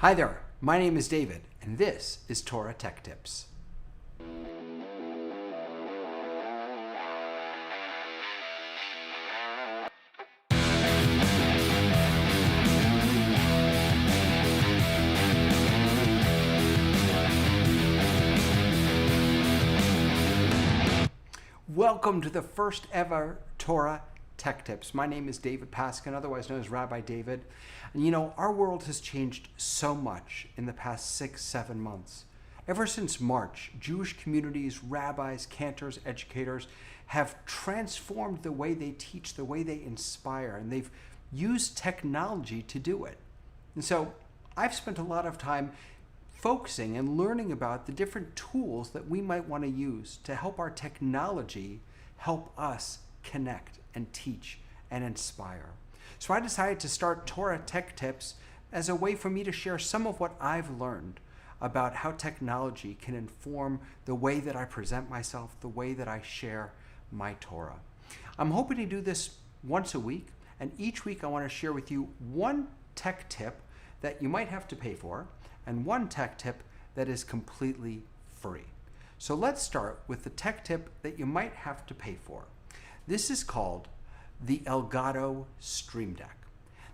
Hi there, my name is David, and this is Torah Tech Tips. Welcome to the first ever Torah Tech Tips. My name is David Paskin, otherwise known as Rabbi David. And you know, our world has changed so much in the past 6-7 months. Ever since March, Jewish communities, rabbis, cantors, educators have transformed the way they teach, the way they inspire, and they've used technology to do it. And so I've spent a lot of time focusing and learning about the different tools that we might want to use to help our technology help us connect and teach and inspire. So I decided to start Torah Tech Tips as a way for me to share some of what I've learned about how technology can inform the way that I present myself, the way that I share my Torah. I'm hoping to do this once a week, and each week I want to share with you one tech tip that you might have to pay for and one tech tip that is completely free. So let's start with the tech tip that you might have to pay for. This is called the Elgato Stream Deck.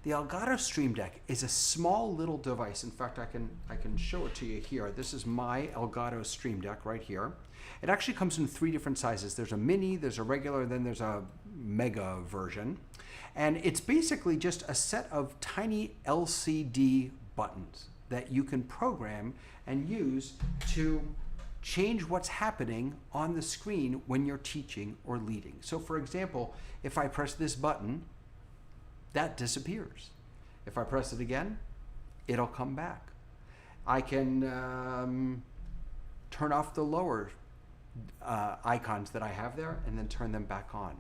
The Elgato Stream Deck is a small little device. In fact, I can show it to you here. This is my Elgato Stream Deck right here. It actually comes in 3 different sizes. There's a mini, there's a regular, then there's a mega version. And it's basically just a set of tiny LCD buttons that you can program and use to change what's happening on the screen when you're teaching or leading. So for example, if I press this button, that disappears. If I press it again, it'll come back. I can turn off the lower icons that I have there and then turn them back on.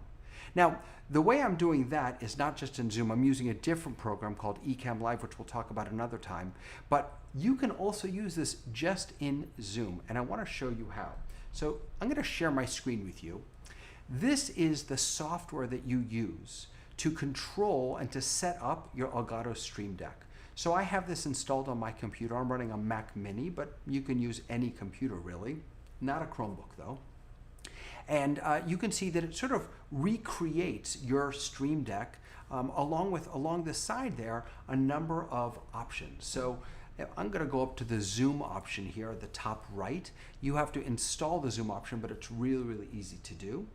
Now, the way I'm doing that is not just in Zoom. I'm using a different program called eCam Live, which we'll talk about another time. But you can also use this just in Zoom, and I want to show you how. So I'm going to share my screen with you. This is the software that you use to control and to set up your Elgato Stream Deck. So I have this installed on my computer. I'm running a Mac Mini, but you can use any computer really. Not a Chromebook though. And you can see that it sort of recreates your Stream Deck along the side there, a number of options. So I'm going to go up to the Zoom option here at the top right. You have to install the Zoom option, but it's really, really easy to do.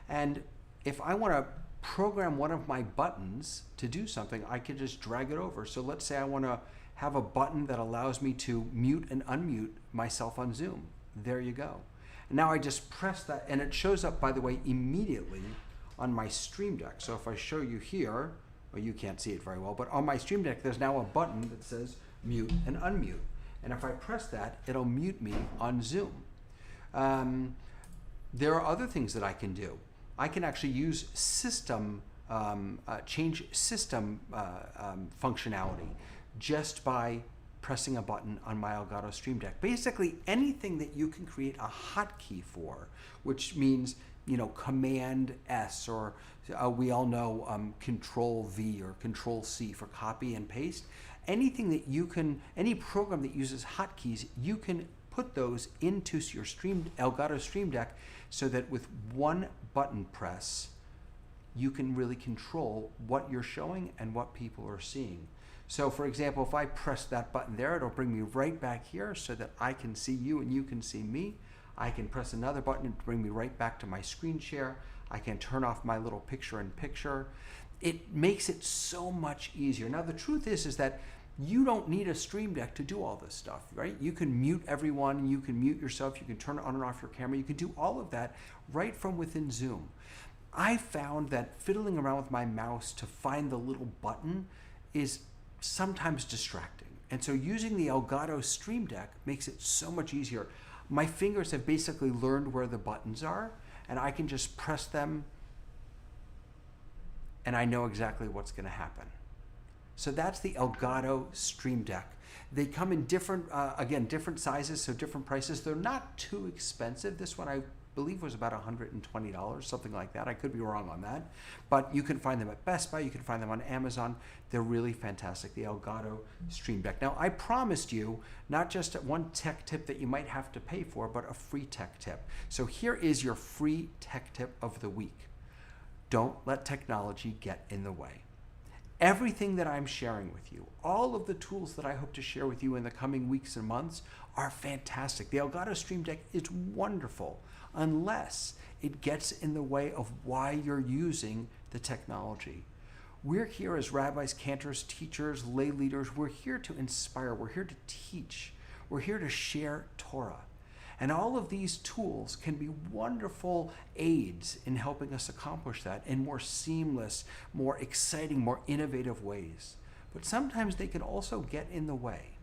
And if I want to program one of my buttons to do something, I can just drag it over. So let's say I want to have a button that allows me to mute and unmute myself on Zoom. There you go. Now I just press that, and it shows up, by the way, immediately on my Stream Deck. So if I show you here, well, you can't see it very well, but on my Stream Deck, there's now a button that says mute and unmute. And if I press that, it'll mute me on Zoom. There are other things that I can do. I can actually use change system functionality just by pressing a button on my Elgato Stream Deck. Basically anything that you can create a hotkey for, which means, you know, Command S, or we all know Control V or Control C for copy and paste. Anything that you can, any program that uses hotkeys, you can put those into your Elgato Stream Deck so that with one button press, you can really control what you're showing and what people are seeing. So for example, if I press that button there, it'll bring me right back here so that I can see you and you can see me. I can press another button to bring me right back to my screen share. I can turn off my little picture-in-picture. It makes it so much easier. Now the truth is that you don't need a Stream Deck to do all this stuff, right? You can mute everyone, you can mute yourself, you can turn on and off your camera, you can do all of that right from within Zoom. I found that fiddling around with my mouse to find the little button is sometimes distracting. And so using the Elgato Stream Deck makes it so much easier. My fingers have basically learned where the buttons are, and I can just press them and I know exactly what's going to happen. So that's the Elgato Stream Deck. They come in different, again, different sizes, so different prices. They're not too expensive. This one I believe was about $120, something like that. I could be wrong on that. But you can find them at Best Buy. You can find them on Amazon. They're really fantastic, the Elgato Stream Deck. Now, I promised you not just one tech tip that you might have to pay for, but a free tech tip. So here is your free tech tip of the week. Don't let technology get in the way. Everything that I'm sharing with you, all of the tools that I hope to share with you in the coming weeks and months are fantastic. The Elgato Stream Deck is wonderful unless it gets in the way of why you're using the technology. We're here as rabbis, cantors, teachers, lay leaders. We're here to inspire. We're here to teach. We're here to share Torah. And all of these tools can be wonderful aids in helping us accomplish that in more seamless, more exciting, more innovative ways. But sometimes they can also get in the way.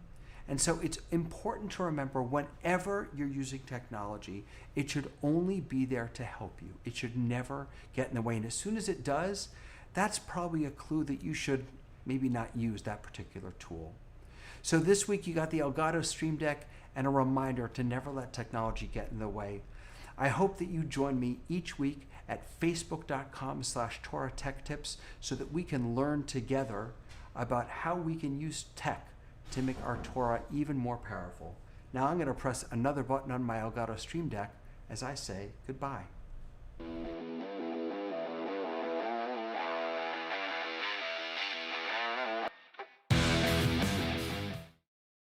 And so it's important to remember whenever you're using technology, it should only be there to help you. It should never get in the way. And as soon as it does, that's probably a clue that you should maybe not use that particular tool. So this week you got the Elgato Stream Deck and a reminder to never let technology get in the way. I hope that you join me each week at facebook.com/Torah Tech Tips so that we can learn together about how we can use tech to make our Torah even more powerful. Now I'm going to press another button on my Elgato Stream Deck as I say goodbye.